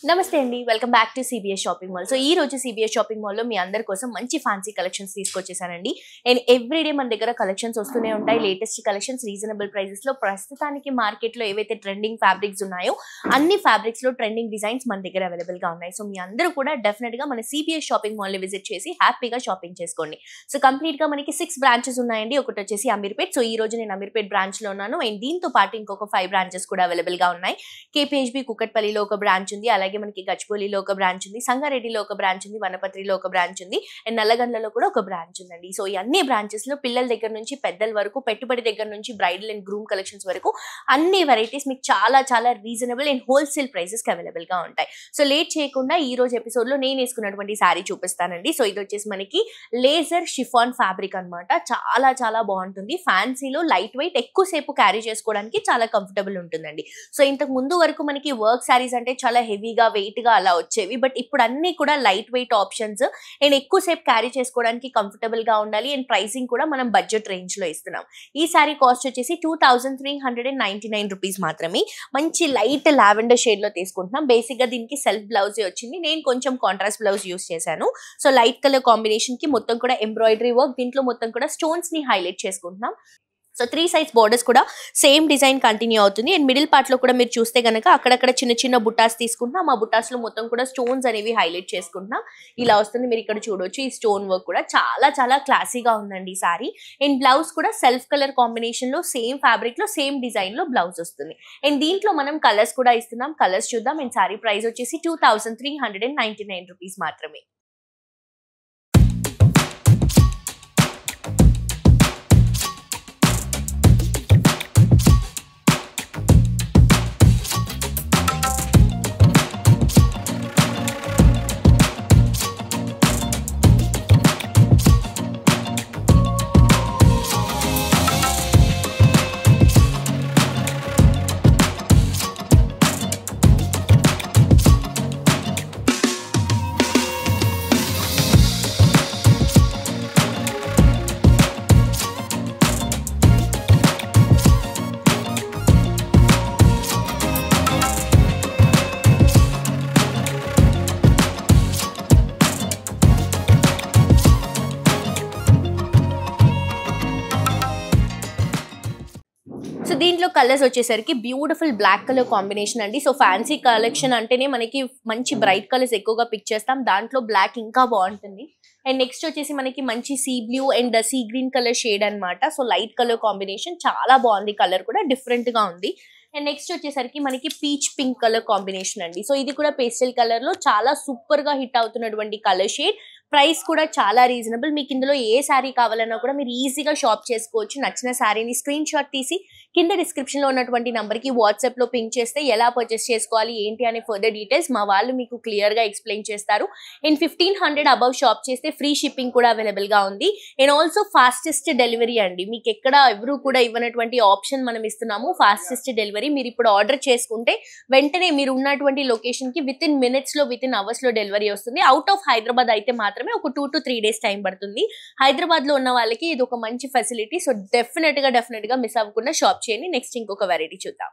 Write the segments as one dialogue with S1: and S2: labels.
S1: నమస్తే అండి, welcome back to CBS shopping mall. So ఈ రోజు సిబిఎస్ షాపింగ్ మాల్ లో మీ అందరి కోసం మంచి ఫ్యాన్సీ కలెక్షన్స్ తీసుకొచ్చేసానండి. అండ్ ఎవ్రీడే మన దగ్గర కలెక్షన్స్ వస్తూనే ఉంటాయి. లేటెస్ట్ కలెక్షన్స్ రీజనబుల్ ప్రైసెస్ లో ప్రస్తుతానికి మార్కెట్ లో ఏవైతే ట్రెండింగ్ ఫ్యాబ్రిక్స్ ఉన్నాయో అన్ని ఫ్యాబ్రిక్స్ లో ట్రెండింగ్ డిజైన్స్ మన దగ్గర అవైలబుల్ గా ఉన్నాయి. సో మీ అందరూ కూడా డెఫినెట్ గా మన సిబిఎస్ షాపింగ్ మాల్ ని విజిట్ చేసి హ్యాపీగా షాపింగ్ చేసుకోండి. సో కంప్లీట్ గా మనకి 6 బ్రాంచెస్ ఉన్నాయండి. ఒకటి వచ్చేసి అమీర్పేట్. సో ఈ రోజు నేను అమీర్పేట్ బ్రాంచ్ లో ఉన్నాను. అండ్ దీంతో పాటు ఇంకొక 5 బ్రాంచెస్ కూడా అవైలబుల్ గా ఉన్నాయి. కేపీహెచ్బి కుకట్పల్లిలో ఒక బ్రాంచ్ ఉంది, అలాగే మనకి గచ్చిబౌలిలో ఒక బ్రాంచ్ ఉంది, సంగారెడ్డిలో ఒక బ్రాంచ్ ఉంది, వనపత్రిలో ఒక బ్రాంచ్ ఉంది, అండ్ నల్లగండ్లలో కూడా ఒక బ్రాంచ్ ఉందండి. సో ఈ అన్ని బ్రాంచెస్ లో పిల్లల దగ్గర నుంచి పెద్దల వరకు, పెట్టుబడి దగ్గర నుంచి బ్రైడల్ అండ్ గ్రూమ్ కలెక్షన్స్ వరకు అన్ని వెరైటీస్ మీకు చాలా చాలా రీజనబుల్ అండ్ హోల్సేల్ ప్రైసెస్ కి అవైలబుల్ గా ఉంటాయి. సో లేట్ చేయకుండా ఈ రోజు ఎపిసోడ్ లో నేను వేసుకున్నటువంటి శారీ చూపిస్తానండి. సో ఇది వచ్చేసి మనకి లేజర్ షిఫాన్ ఫ్యాబ్రిక్ అన్నమాట. చాలా చాలా బాగుంటుంది. ఫ్యాన్సీలో లైట్ వెయిట్, ఎక్కువసేపు క్యారీ చేసుకోవడానికి చాలా కంఫర్టబుల్ ఉంటుందండి. సో ఇంతకు ముందు వరకు మనకి వర్క్ శారీస్ అంటే చాలా హెవీగా వెయిట్ గా అలా వచ్చేవి. బట్ ఇప్పుడు అన్ని కూడా లైట్ వెయిట్ ఆప్షన్స్ అండ్ ఎక్కువసేపు క్యారీ చేసుకోవడానికి కంఫర్టబుల్ గా ఉండాలి. అండ్ ప్రైసింగ్ కూడా మనం బడ్జెట్ రేంజ్ లో ఇస్తున్నాం. ఈ సారీ కాస్ట్ వచ్చేసి 2399 రూపీస్ మాత్రమే. మంచి లైట్ లావెండర్ షేడ్ లో తీసుకుంటున్నాం. బేసిక్ గా దీనికి సెల్ఫ్ బ్లౌజ్ వచ్చింది. నేను కొంచెం కాంట్రాస్ట్ బ్లౌజ్ యూస్ చేశాను. సో లైట్ కలర్ కాంబినేషన్ కి మొత్తం కూడా ఎంబ్రాయిడరీ వర్క్, దీంట్లో మొత్తం కూడా స్టోన్స్ ని హైలైట్ చేసుకుంటున్నాం. సో 3 సైజ్ బోర్డర్స్ కూడా సేమ్ డిజైన్ కంటిన్యూ అవుతుంది. అండ్ మిడిల్ పార్ట్ లో కూడా మీరు చూస్తే గనక అక్కడక్కడ చిన్న చిన్న బుట్టాస్ తీసుకుంటున్నాం. ఆ బుట్టాస్ లో మొత్తం కూడా స్టోన్స్ అనేవి హైలైట్ చేసుకుంటున్నాం. ఇలా వస్తుంది, మీరు ఇక్కడ చూడొచ్చు. ఈ స్టోన్ వర్క్ కూడా చాలా చాలా క్లాసీగా ఉందండి ఈ సారీ. అండ్ బ్లౌజ్ కూడా సెల్ఫ్ కలర్ కాంబినేషన్ లో సేమ్ ఫ్యాబ్రిక్ లో సేమ్ డిజైన్ లో బ్లౌజ్ వస్తుంది. అండ్ దీంట్లో మనం కలర్స్ కూడా ఇస్తున్నాం. కలర్స్ చూద్దాం. అండ్ సారీ ప్రైస్ వచ్చేసి 2399 రూపీస్ మాత్రమే. సో దీంట్లో కలర్స్ వచ్చేసరికి బ్యూటిఫుల్ బ్లాక్ కలర్ కాంబినేషన్ అండి. సో ఫ్యాన్సీ కలెక్షన్ అంటేనే మనకి మంచి బ్రైట్ కలర్స్ ఎక్కువగా పిక్ చేస్తాం. దాంట్లో బ్లాక్ ఇంకా బాగుంటుంది. అండ్ నెక్స్ట్ వచ్చేసి మనకి మంచి sea blue and sea green colour shade అన్నమాట. సో లైట్ కలర్ కాంబినేషన్ చాలా బాగుంది. కలర్ కూడా డిఫరెంట్ గా ఉంది. అండ్ నెక్స్ట్ వచ్చేసరికి మనకి పీచ్ పింక్ కలర్ కాంబినేషన్ అండి. సో ఇది కూడా పేస్టల్ కలర్ లో చాలా సూపర్ గా హిట్ అవుతున్నటువంటి కలర్ షేడ్. ప్రైస్ కూడా చాలా రీజనబుల్. మీకు ఇందులో ఏ శారీ కావాలన్నా కూడా మీరు ఈజీగా షాప్ చేసుకోవచ్చు. నచ్చిన శారీని స్క్రీన్ షాట్ తీసి కింద డిస్క్రిప్షన్ లో ఉన్నటువంటి నంబర్ కి వాట్సాప్ లో పింక్ చేస్తే ఎలా పర్చేస్ చేసుకోవాలి ఏంటి అనే ఫర్దర్ డీటెయిల్స్ మా వాళ్ళు మీకు క్లియర్ గా ఎక్స్ప్లెయిన్ చేస్తారు. అండ్ 1500 అబౌవ్ షాప్ చేస్తే ఫ్రీ షిప్పింగ్ కూడా అవైలబుల్ గా ఉంది. అండ్ ఆల్సో ఫాస్టెస్ట్ డెలివరీ అండి. మీకు ఎక్కడ ఎవరు కూడా ఇవ్వనటువంటి ఆప్షన్ మనం ఇస్తున్నాము, ఫాస్టెస్ట్ డెలివరీ. మీరు ఇప్పుడు ఆర్డర్ చేసుకుంటే వెంటనే మీరు ఉన్నటువంటి లొకేషన్ కి విత్ ఇన్ మినిట్స్ లో, విత్ ఇన్ అవర్స్ లో డెలివరీ వస్తుంది. అవుట్ ఆఫ్ హైదరాబాద్ అయితే మాత్రమే ఒక 2 to 3 డేస్ టైం పడుతుంది. హైదరాబాద్ లో ఉన్న వాళ్ళకి ఇది ఒక మంచి ఫెసిలిటీ. సో డెఫినెట్ గా మిస్ అవ్వకుండా షాప్ చేయండి. నెక్స్ట్ ఇంకొక వెరైటీ చూద్దాం.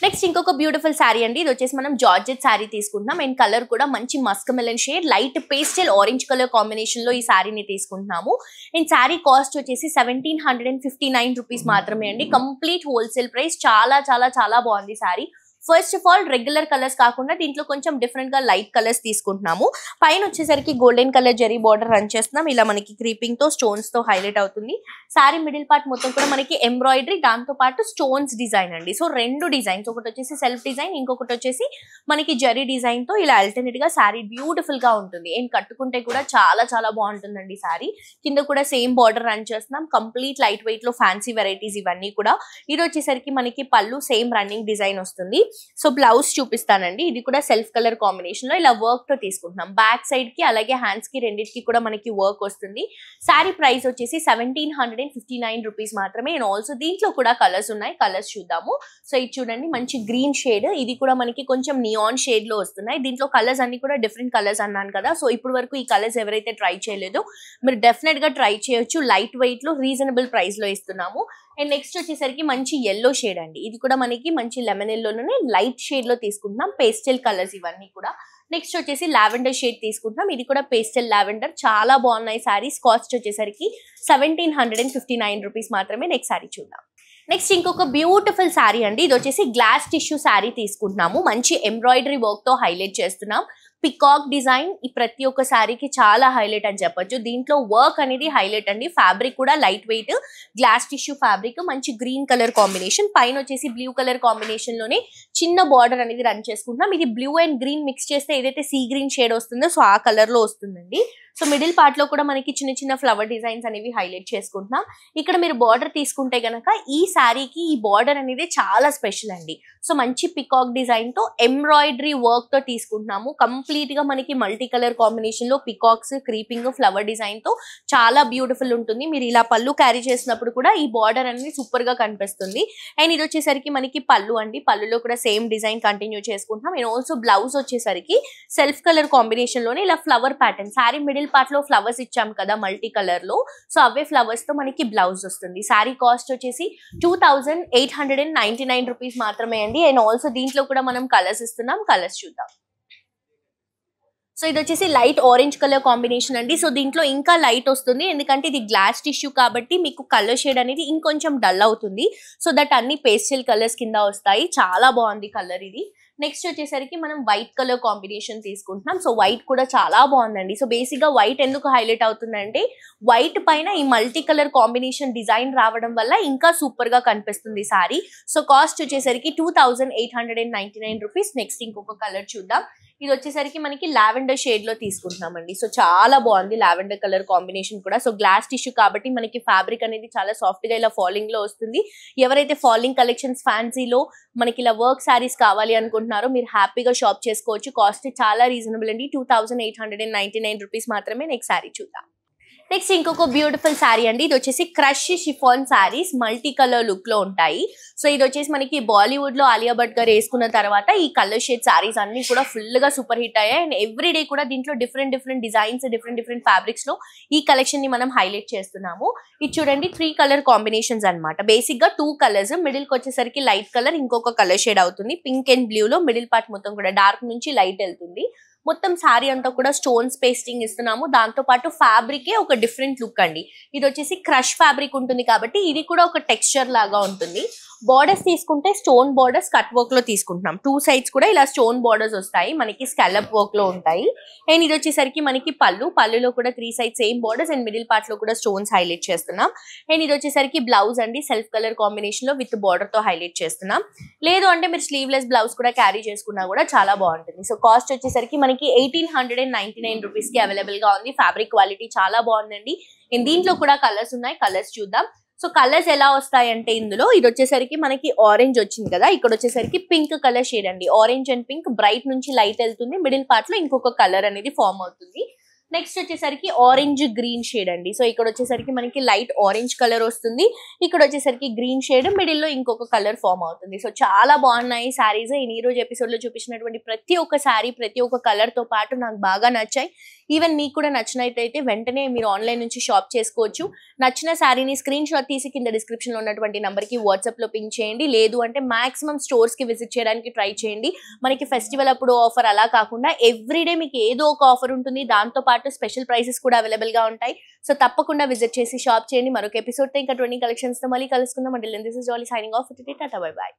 S1: నెక్స్ట్ ఇంకొక బ్యూటిఫుల్ శారీ అండి. ఇది వచ్చేసి మనం జార్జెట్ శారీ తీసుకుంటున్నాం. అండ్ కలర్ కూడా మంచి Musk melon shade, light pastel orange colour combination లో ఈ శారీని తీసుకుంటున్నాము. అండ్ శారీ కాస్ట్ వచ్చేసి 1759 రూపీస్ మాత్రమే అండి. Complete wholesale price. చాలా చాలా చాలా బాగుంది sari. First of all regular colours కాకుండా దీంట్లో కొంచెం డిఫరెంట్ గా లైట్ కలర్స్ తీసుకుంటున్నాము. పైన వచ్చేసరికి golden colour zari border run చేస్తున్నాం. ఇలా మనకి క్రీపింగ్ తో స్టోన్స్ తో హైలైట్ అవుతుంది. సారీ మిడిల్ పార్ట్ మొత్తం కూడా మనకి ఎంబ్రాయిడరీ, దాంతో పాటు స్టోన్స్ డిజైన్ అండి. సో 2 డిజైన్స్, ఒకటి వచ్చేసి సెల్ఫ్ డిజైన్, ఇంకొకటి వచ్చేసి మనకి జరీ డిజైన్ తో ఇలా అల్టర్నేట్ గా సారీ బ్యూటిఫుల్ గా ఉంటుంది. అండ్ కట్టుకుంటే కూడా చాలా చాలా బాగుంటుందండి సారీ. కింద కూడా సేమ్ బార్డర్ రన్ చేస్తున్నాం. కంప్లీట్ లైట్ వెయిట్ లో ఫ్యాన్సీ వెరైటీస్ ఇవన్నీ కూడా. ఇది వచ్చేసరికి మనకి పళ్ళు సేమ్ రన్నింగ్ డిజైన్ వస్తుంది. సో బ్లౌజ్ చూపిస్తానండి. ఇది కూడా సెల్ఫ్ కలర్ కాంబినేషన్ లో ఇలా వర్క్ తో తీసుకుంటున్నాం. బ్యాక్ సైడ్ కి అలాగే హ్యాండ్స్ కి రెండింటికి కూడా మనకి వర్క్ వస్తుంది. సారీ ప్రైస్ వచ్చేసి 1759 రూపీస్ మాత్రమే. అండ్ ఆల్సో దీంట్లో కూడా కలర్స్ ఉన్నాయి. కలర్స్ చూద్దాము. సో ఇది చూడండి, మంచి గ్రీన్ షేడ్. ఇది కూడా మనకి కొంచెం నియాన్ షేడ్ లో వస్తున్నాయి. దీంట్లో కలర్స్ అన్ని కూడా డిఫరెంట్ కలర్స్ అన్నాను కదా. సో ఇప్పుడు వరకు ఈ కలర్స్ ఎవరైతే ట్రై చేయలేదో మీరు డెఫినెట్ గా ట్రై చేయొచ్చు. లైట్ వెయిట్ లో రీజనబుల్ ప్రైస్ లో ఇస్తున్నాము. అండ్ నెక్స్ట్ వచ్చేసరికి మంచి yellow షేడ్ అండి. ఇది కూడా మనకి మంచి లెమన్ ఎల్లోలోనే లైట్ షేడ్ లో తీసుకుంటున్నాం. పేస్టల్ కలర్స్ ఇవన్నీ కూడా. నెక్స్ట్ వచ్చేసి లావెండర్ షేడ్ తీసుకుంటున్నాం. ఇది కూడా పేస్టల్ లావెండర్. చాలా బాగున్నాయి సారీస్. కాస్ట్ వచ్చేసరికి 1759 రూపీస్ మాత్రమే. నెక్స్ట్ సారీ చూద్దాం. నెక్స్ట్ ఇంకొక బ్యూటిఫుల్ శారీ అండి. ఇది వచ్చేసి గ్లాస్ టిష్యూ శారీ తీసుకుంటున్నాము. మంచి ఎంబ్రాయిడరీ వర్క్ తో హైలైట్ చేస్తున్నాం. పికాక్ డిజైన్ ఈ ప్రతి ఒక్క శారీకి చాలా హైలైట్ అని చెప్పొచ్చు. దీంట్లో వర్క్ అనేది హైలైట్ అండి. ఫ్యాబ్రిక్ కూడా light weight glass tissue fabric. మంచి గ్రీన్ కలర్ కాంబినేషన్, పైన వచ్చేసి బ్లూ కలర్ కాంబినేషన్ లోనే చిన్న బార్డర్ అనేది రన్ చేసుకుంటున్నాం. ఇది బ్లూ అండ్ గ్రీన్ మిక్స్ చేస్తే ఏదైతే సీ గ్రీన్ షేడ్ వస్తుందో సో ఆ కలర్ లో వస్తుందండి. సో మిడిల్ పార్ట్ లో కూడా మనకి చిన్న చిన్న ఫ్లవర్ డిజైన్స్ అనేవి హైలైట్ చేసుకుంటున్నాం. ఇక్కడ మీరు బార్డర్ తీసుకుంటే గనక ఈ శారీకి ఈ బార్డర్ అనేది చాలా స్పెషల్ అండి. సో మంచి పికాక్ డిజైన్ తో ఎంబ్రాయిడరీ వర్క్ తో తీసుకుంటున్నాము. కంప్లీట్ గా మనకి మల్టీ కలర్ కాంబినేషన్ లో పికాక్స్, క్రీపింగ్, ఫ్లవర్ డిజైన్ తో చాలా బ్యూటిఫుల్ ఉంటుంది. మీరు ఇలా పళ్ళు క్యారీ చేసినప్పుడు కూడా ఈ బార్డర్ అనేది సూపర్ గా కనిపిస్తుంది. అండ్ ఇది వచ్చేసరికి మనకి పళ్ళు అండి. పళ్ళులో కూడా సేమ్ డిజైన్ కంటిన్యూ చేసుకుంటున్నాం. అండ్ ఆల్సో బ్లౌజ్ వచ్చేసరికి సెల్ఫ్ కలర్ కాంబినేషన్ లోనే ఇలా flower pattern, sari middle part లో ఫ్లవర్స్ ఇచ్చాం కదా మల్టీ కలర్ లో, సో అవే ఫ్లవర్స్ తో మనకి బ్లౌజ్ వస్తుంది. శారీ కాస్ట్ వచ్చేసి 2899 రూపీస్ మాత్రమే అండి. అండ్ ఆల్సో దీంట్లో కూడా మనం కలర్స్ ఇస్తున్నాం. కలర్స్ చూద్దాం. సో ఇది వచ్చేసి లైట్ ఆరెంజ్ కలర్ కాంబినేషన్ అండి. సో దీంట్లో ఇంకా లైట్ వస్తుంది ఎందుకంటే ఇది గ్లాస్ టిష్యూ కాబట్టి మీకు కలర్ షేడ్ అనేది ఇంకొంచెం డల్ అవుతుంది. సో దట్ అన్ని పేస్టల్ కలర్స్ కింద వస్తాయి. చాలా బాగుంది కలర్ ఇది. నెక్స్ట్ వచ్చేసరికి మనం వైట్ కలర్ కాంబినేషన్ తీసుకుంటున్నాం. సో వైట్ కూడా చాలా బాగుందండి. సో బేసిక్ గా వైట్ ఎందుకు హైలైట్ అవుతుందంటే వైట్ పైన ఈ మల్టీ కలర్ కాంబినేషన్ డిజైన్ రావడం వల్ల ఇంకా సూపర్ గా కనిపిస్తుంది సారీ. సో కాస్ట్ వచ్చేసరికి 2899 రూపీస్. నెక్స్ట్ ఇంకొక కలర్ చూద్దాం. ఇది వచ్చేసరికి మనకి లావెండర్ షేడ్ లో తీసుకుంటున్నామండి. సో చాలా బాగుంది లావెండర్ కలర్ కాంబినేషన్ కూడా. సో గ్లాస్ టిష్యూ కాబట్టి మనకి ఫ్యాబ్రిక్ అనేది చాలా సాఫ్ట్ గా ఇలా ఫాలింగ్ లో వస్తుంది. ఎవరైతే ఫాలింగ్ కలెక్షన్స్ ఫ్యాన్సీలో మనకి ఇలా వర్క్ శారీస్ కావాలి అనుకుంటున్నారో మీరు హ్యాపీగా షాప్ చేసుకోవచ్చు. కాస్ట్ చాలా రీజనబుల్ అండి. 2899 రూపీస్ మాత్రమే. నెక్స్ట్ శారీ చూద్దాం. నెక్స్ట్ ఇంకొక బ్యూటిఫుల్ శారీ అండి. ఇది వచ్చేసి crush chiffon saris multi colour look లో ఉంటాయి. సో ఇది వచ్చేసి మనకి బాలీవుడ్ లో ఆలియా భట్ గారు వేసుకున్న తర్వాత ఈ కలర్ షేడ్ శారీస్ అన్ని కూడా ఫుల్ గా సూపర్ హిట్ అయ్యాయి. అండ్ ఎవ్రీ డే కూడా దీంట్లో డిఫరెంట్ డిజైన్స్, డిఫరెంట్ ఫ్యాబ్రిక్స్ లో ఈ కలెక్షన్ ని మనం హైలైట్ చేస్తున్నాము. ఇది చూడండి 3 కలర్ కాంబినేషన్స్ అనమాట. బేసిక్ గా 2 కలర్స్, మిడిల్ కి వచ్చేసరికి లైట్ కలర్, ఇంకొక కలర్ షేడ్ అవుతుంది. పింక్ అండ్ బ్లూ లో మిడిల్ పార్ట్ మొత్తం కూడా డార్క్ నుంచి లైట్ వెళ్తుంది. మొత్తం శారీ అంతా కూడా స్టోన్స్ పేస్టింగ్ ఇస్తున్నాము. దాంతో పాటు ఫ్యాబ్రికే ఒక డిఫరెంట్ లుక్ అండి. ఇది వచ్చేసి క్రష్ ఫ్యాబ్రిక్ ఉంటుంది కాబట్టి ఇది కూడా ఒక టెక్స్చర్ లాగా ఉంటుంది. బార్డర్స్ తీసుకుంటే స్టోన్ బార్డర్స్ కట్ వర్క్ లో తీసుకుంటున్నాం. 2 సైడ్స్ కూడా ఇలా స్టోన్ బార్డర్స్ వస్తాయి. మనకి స్కాలప్ వర్క్ లో ఉంటాయి. అండ్ ఇది వచ్చేసరికి మనకి పళ్ళులో కూడా 3 sides same borders and middle part లో కూడా స్టోన్స్ హైలైట్ చేస్తున్నాం. అండ్ ఇది వచ్చేసరికి బ్లౌజ్ అండి. సెల్ఫ్ కలర్ కాంబినేషన్ లో విత్ బార్డర్ తో హైలైట్ చేస్తున్నాం. లేదు అంటే మీరు స్లీవ్లెస్ బ్లౌజ్ కూడా క్యారీ చేసుకున్నా కూడా చాలా బాగుంటుంది. సో కాస్ట్ వచ్చేసరికి మనకి 1899 రూపీస్ కి అవైలబుల్ గా ఉంది. ఫ్యాబ్రిక్ క్వాలిటీ చాలా బాగుందండి. అండ్ దీంట్లో కూడా కలర్స్ ఉన్నాయి. కలర్స్ చూద్దాం. సో కలర్స్ ఎలా వస్తాయంటే ఇందులో ఇది వచ్చేసరికి మనకి ఆరెంజ్ వచ్చింది కదా, ఇక్కడ వచ్చేసరికి పింక్ కలర్ షేడ్ అండి. ఆరెంజ్ అండ్ పింక్ బ్రైట్ నుంచి లైట్ వెళ్తుంది. మిడిల్ పార్ట్ లో ఇంకొక కలర్ అనేది ఫామ్ అవుతుంది. నెక్స్ట్ వచ్చేసరికి ఆరెంజ్ గ్రీన్ షేడ్ అండి. సో ఇక్కడ వచ్చేసరికి మనకి లైట్ ఆరెంజ్ కలర్ వస్తుంది. ఇక్కడ వచ్చేసరికి గ్రీన్ షేడ్, మిడిల్ లో ఇంకొక కలర్ ఫామ్ అవుతుంది. సో చాలా బాగున్నాయి శారీస్. ఈ రోజు ఎపిసోడ్ లో చూపించినటువంటి ప్రతి ఒక్క శారీ, ప్రతి ఒక్క కలర్ తో పాటు నాకు బాగా నచ్చాయి. ఈవెన్ మీకు కూడా నచ్చినట్టయితే వెంటనే మీరు ఆన్లైన్ నుంచి షాప్ చేసుకోవచ్చు. నచ్చిన శారీని స్క్రీన్ షాట్ తీసి కింద డిస్క్రిప్షన్ లో ఉన్నటువంటి నంబర్ కి వాట్సాప్ లో పింక్ చేయండి. లేదు అంటే మాక్సిమం స్టోర్స్ కి విజిట్ చేయడానికి ట్రై చేయండి. మనకి ఫెస్టివల్ అప్పుడు ఆఫర్ అలా కాకుండా ఎవ్రీడే మీకు ఏదో ఒక ఆఫర్ ఉంటుంది. దాంతో పాటు స్పెషల్ ప్రైసెస్ కూడా అవైలబుల్ గా ఉంటాయి. సో తప్పకుండా విజిట్ చేసి షాప్ చేయండి. మరొక ఎపిసోడ్ తో ఇంకా 20 కలెక్షన్స్ తో మళ్ళీ కలుసుకుందాం. అంటే this is jolly signing off. Tata bye by.